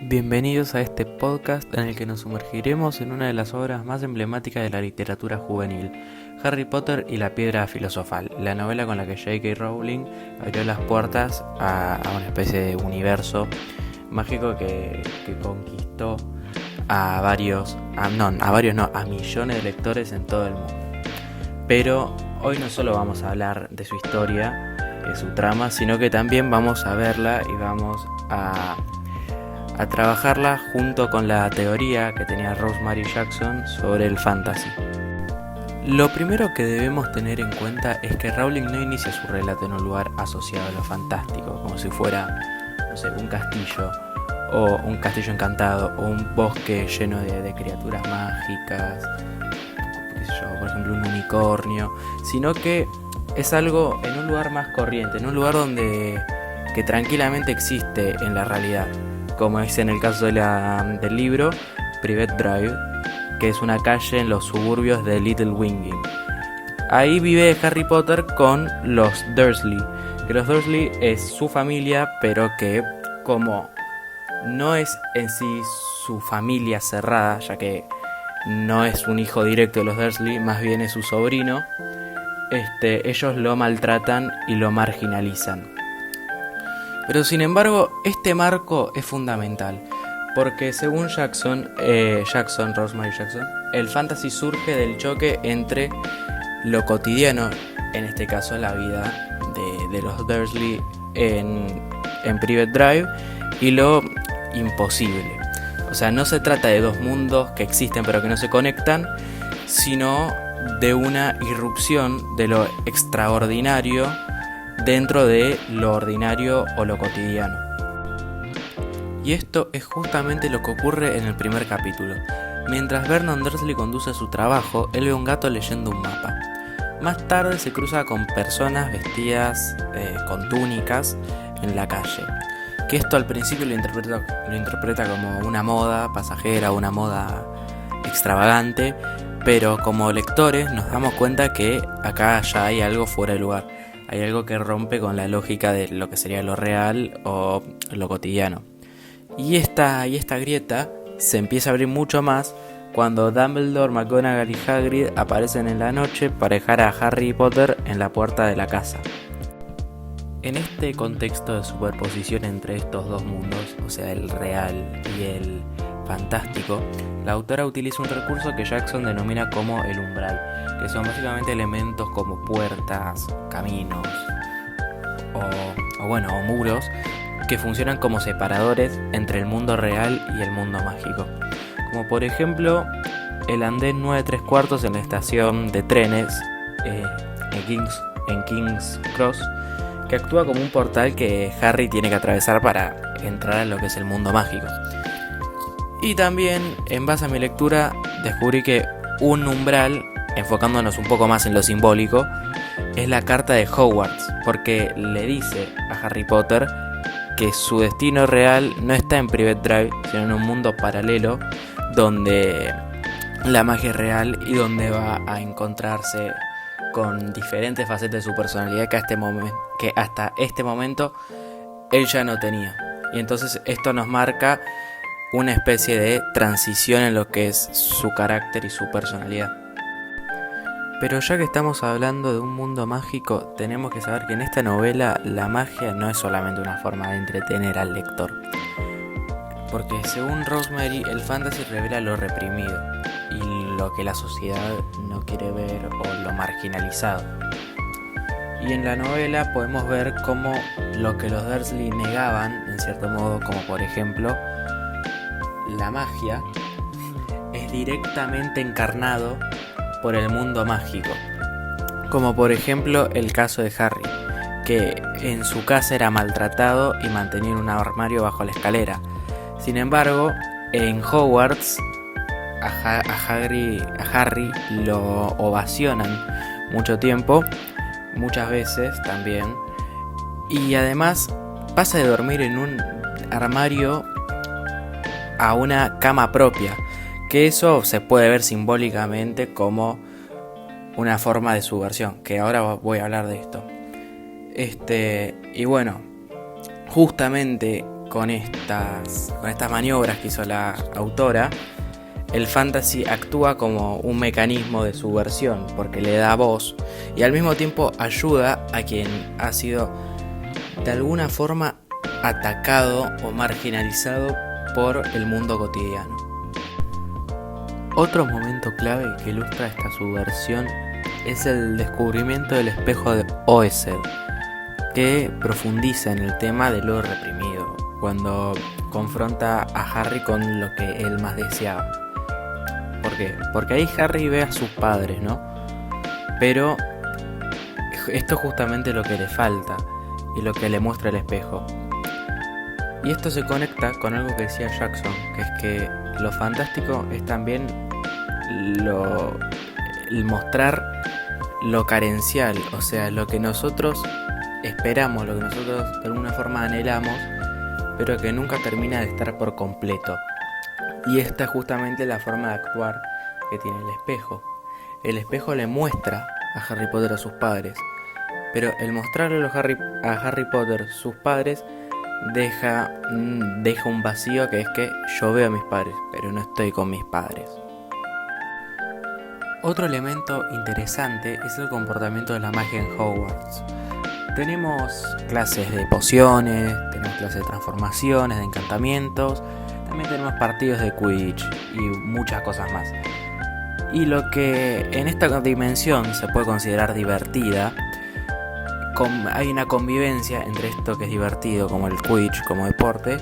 Bienvenidos a este podcast en el que nos sumergiremos en una de las obras más emblemáticas de la literatura juvenil, Harry Potter y la Piedra Filosofal, la novela con la que J.K. Rowling abrió las puertas a una especie de universo mágico que conquistó a millones de lectores en todo el mundo. Pero hoy no solo vamos a hablar de su historia, de su trama, sino que también vamos a verla y vamos a trabajarla junto con la teoría que tenía Rosemary Jackson sobre el fantasy. Lo primero que debemos tener en cuenta es que Rowling no inicia su relato en un lugar asociado a lo fantástico, como si fuera, un castillo, o un castillo encantado, o un bosque lleno de criaturas mágicas, por ejemplo un unicornio, sino que es algo en un lugar más corriente, en un lugar que tranquilamente existe en la realidad, como es en el caso del libro Privet Drive, que es una calle en los suburbios de Little Winging. Ahí vive Harry Potter con los Dursley, que los Dursley es su familia, pero que como no es en sí su familia cerrada, ya que no es un hijo directo de los Dursley, más bien es su sobrino, ellos lo maltratan y lo marginalizan. Pero sin embargo, este marco es fundamental, porque según Rosemary Jackson, el fantasy surge del choque entre lo cotidiano, en este caso la vida de los Dursley en Privet Drive, y lo imposible. O sea, no se trata de dos mundos que existen pero que no se conectan, sino de una irrupción de lo extraordinario dentro de lo ordinario o lo cotidiano. Y esto es justamente lo que ocurre en el primer capítulo. Mientras Vernon Dursley conduce su trabajo, él ve a un gato leyendo un mapa. Más tarde se cruza con personas vestidas con túnicas en la calle. Que esto al principio lo interpreta como una moda pasajera, una moda extravagante, pero como lectores nos damos cuenta que acá ya hay algo fuera de lugar. Hay algo que rompe con la lógica de lo que sería lo real o lo cotidiano. Y esta grieta se empieza a abrir mucho más cuando Dumbledore, McGonagall y Hagrid aparecen en la noche para dejar a Harry Potter en la puerta de la casa. En este contexto de superposición entre estos dos mundos, o sea, el real y el fantástico, la autora utiliza un recurso que Jackson denomina como el umbral, que son básicamente elementos como puertas, caminos o muros que funcionan como separadores entre el mundo real y el mundo mágico. Como por ejemplo el andén 9 3/4 en la estación de trenes en King's Cross, que actúa como un portal que Harry tiene que atravesar para entrar en lo que es el mundo mágico. Y también, en base a mi lectura, descubrí que un umbral, enfocándonos un poco más en lo simbólico, es la carta de Hogwarts, porque le dice a Harry Potter que su destino real no está en Privet Drive, sino en un mundo paralelo donde la magia es real y donde va a encontrarse con diferentes facetas de su personalidad que hasta este momento él ya no tenía. Y entonces esto nos marca una especie de transición en lo que es su carácter y su personalidad. Pero ya que estamos hablando de un mundo mágico, tenemos que saber que en esta novela la magia no es solamente una forma de entretener al lector. Porque según Rosemary, el fantasy revela lo reprimido y lo que la sociedad no quiere ver o lo marginalizado. Y en la novela podemos ver cómo lo que los Dursley negaban, en cierto modo, como por ejemplo la magia, es directamente encarnado por el mundo mágico. Como por ejemplo el caso de Harry, que en su casa era maltratado y mantenía en un armario bajo la escalera. Sin embargo, en Hogwarts a Harry lo ovacionan mucho tiempo, muchas veces también, y además pasa de dormir en un armario a una cama propia, que eso se puede ver simbólicamente como una forma de subversión, que ahora voy a hablar de esto. Y bueno, justamente con estas maniobras que hizo la autora, el fantasy actúa como un mecanismo de subversión porque le da voz y al mismo tiempo ayuda a quien ha sido de alguna forma atacado o marginalizado por el mundo cotidiano. Otro momento clave que ilustra esta subversión es el descubrimiento del espejo de Oesed, que profundiza en el tema de lo reprimido, cuando confronta a Harry con lo que él más deseaba. ¿Por qué? Porque ahí Harry ve a sus padres, ¿no? Pero esto es justamente lo que le falta y lo que le muestra el espejo. Y esto se conecta con algo que decía Jackson, que es que lo fantástico es también el mostrar lo carencial, o sea, lo que nosotros esperamos, lo que nosotros de alguna forma anhelamos, pero que nunca termina de estar por completo. Y esta es justamente la forma de actuar que tiene el espejo. El espejo le muestra a Harry Potter a sus padres, pero el mostrarle a Harry Potter sus padres deja un vacío, que es que yo veo a mis padres, pero no estoy con mis padres. Otro elemento interesante es el comportamiento de la magia en Hogwarts. Tenemos clases de pociones, tenemos clases de transformaciones, de encantamientos, también tenemos partidos de Quidditch y muchas cosas más. Y lo que en esta dimensión se puede considerar divertida, hay una convivencia entre esto que es divertido, como el Quidditch como deporte,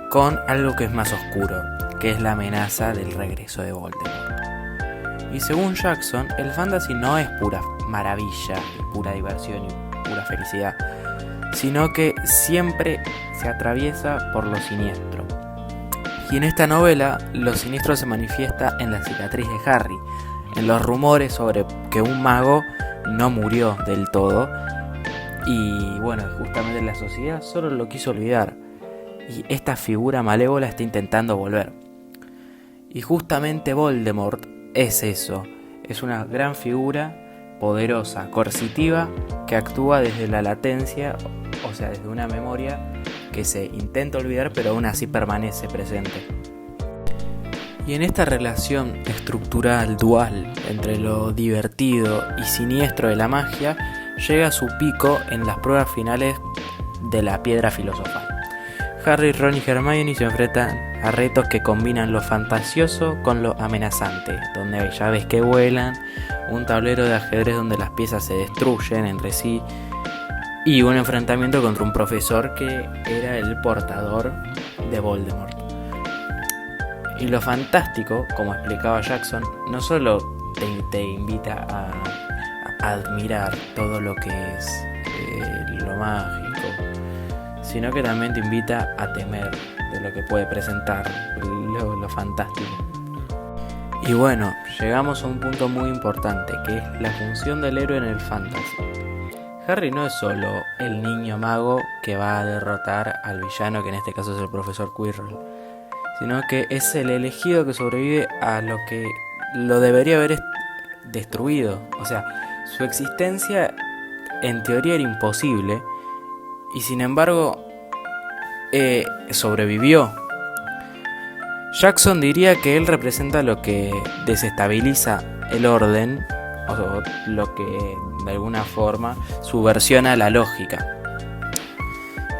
con algo que es más oscuro, que es la amenaza del regreso de Voldemort. Y según Jackson, el fantasy no es pura maravilla, y pura diversión y pura felicidad, sino que siempre se atraviesa por lo siniestro. Y en esta novela, lo siniestro se manifiesta en la cicatriz de Harry, en los rumores sobre que un mago no murió del todo, y bueno, justamente la sociedad solo lo quiso olvidar, y esta figura malévola está intentando volver. Y justamente Voldemort es eso, es una gran figura poderosa, coercitiva, que actúa desde la latencia, o sea, desde una memoria que se intenta olvidar pero aún así permanece presente. Y en esta relación estructural dual entre lo divertido y siniestro de la magia, llega a su pico en las pruebas finales de la piedra filosofal. Harry, Ron y Hermione se enfrentan a retos que combinan lo fantasioso con lo amenazante, donde hay llaves que vuelan, un tablero de ajedrez donde las piezas se destruyen entre sí y un enfrentamiento contra un profesor que era el portador de Voldemort. Y lo fantástico, como explicaba Jackson, no solo te invita a admirar todo lo que es lo mágico, sino que también te invita a temer de lo que puede presentar lo fantástico. Y bueno, llegamos a un punto muy importante, que es la función del héroe en el fantasy. Harry no es solo el niño mago que va a derrotar al villano, que en este caso es el profesor Quirrell, sino que es el elegido que sobrevive a lo que lo debería haber destruido. O sea, su existencia en teoría era imposible, y sin embargo sobrevivió. Jackson diría que él representa lo que desestabiliza el orden, o lo que de alguna forma subversiona la lógica.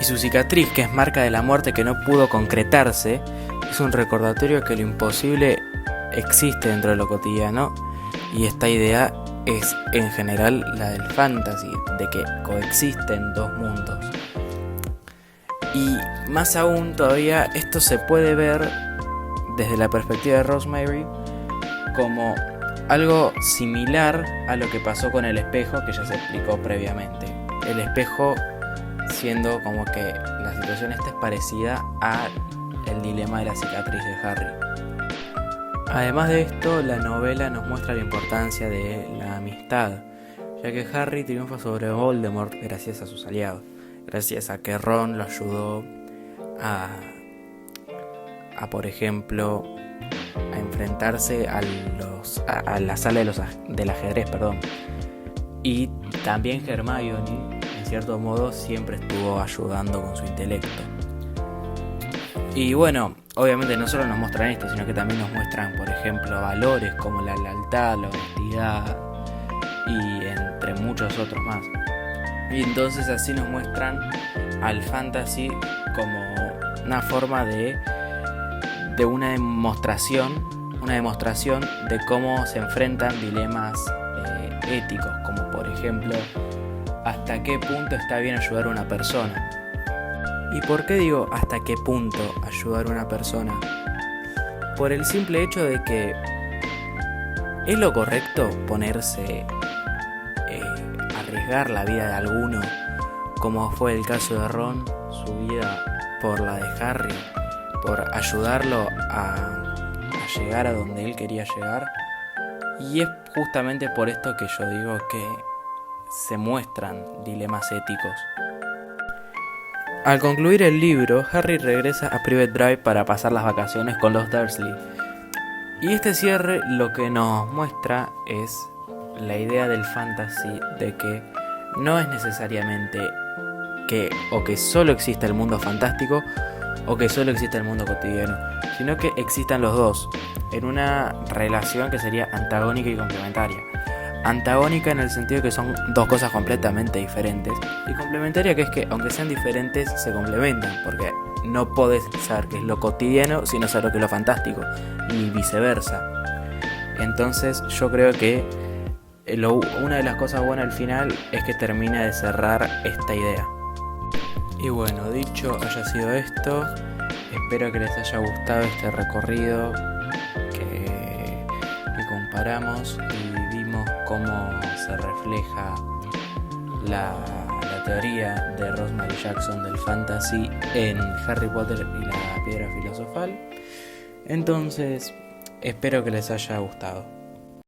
Y su cicatriz, que es marca de la muerte que no pudo concretarse, es un recordatorio que lo imposible existe dentro de lo cotidiano, y esta idea es en general la del fantasy, de que coexisten dos mundos. Y más aún todavía, esto se puede ver desde la perspectiva de Rosemary como algo similar a lo que pasó con el espejo, que ya se explicó previamente. El espejo siendo como que la situación esta es parecida a el dilema de la cicatriz de Harry. Además de esto, la novela nos muestra la importancia de la amistad, ya que Harry triunfa sobre Voldemort gracias a sus aliados, gracias a que Ron lo ayudó a por ejemplo, a enfrentarse a la sala del ajedrez, y también Hermione, en cierto modo, siempre estuvo ayudando con su intelecto. Y bueno, obviamente no solo nos muestran esto, sino que también nos muestran, por ejemplo, valores como la lealtad, la honestidad y entre muchos otros más. Y entonces así nos muestran al fantasy como una forma de una demostración de cómo se enfrentan dilemas éticos, como por ejemplo, hasta qué punto está bien ayudar a una persona. ¿Y por qué digo hasta qué punto ayudar a una persona? Por el simple hecho de que es lo correcto ponerse, arriesgar la vida de alguno, como fue el caso de Ron, su vida por la de Harry, por ayudarlo a llegar a donde él quería llegar. Y es justamente por esto que yo digo que se muestran dilemas éticos. Al concluir el libro, Harry regresa a Private Drive para pasar las vacaciones con los Dursley. Y este cierre lo que nos muestra es la idea del fantasy de que no es necesariamente que solo exista el mundo fantástico o que solo exista el mundo cotidiano, sino que existan los dos en una relación que sería antagónica y complementaria. Antagónica en el sentido que son dos cosas completamente diferentes, y complementaria que es que aunque sean diferentes se complementan, porque no podés saber qué es lo cotidiano sin saber qué es lo fantástico, ni viceversa. Entonces yo creo que una de las cosas buenas al final es que termina de cerrar esta idea. Y bueno, dicho haya sido esto, espero que les haya gustado este recorrido que comparamos y vimos cómo se refleja la teoría de Rosemary Jackson del fantasy en Harry Potter y la Piedra Filosofal. Entonces, espero que les haya gustado.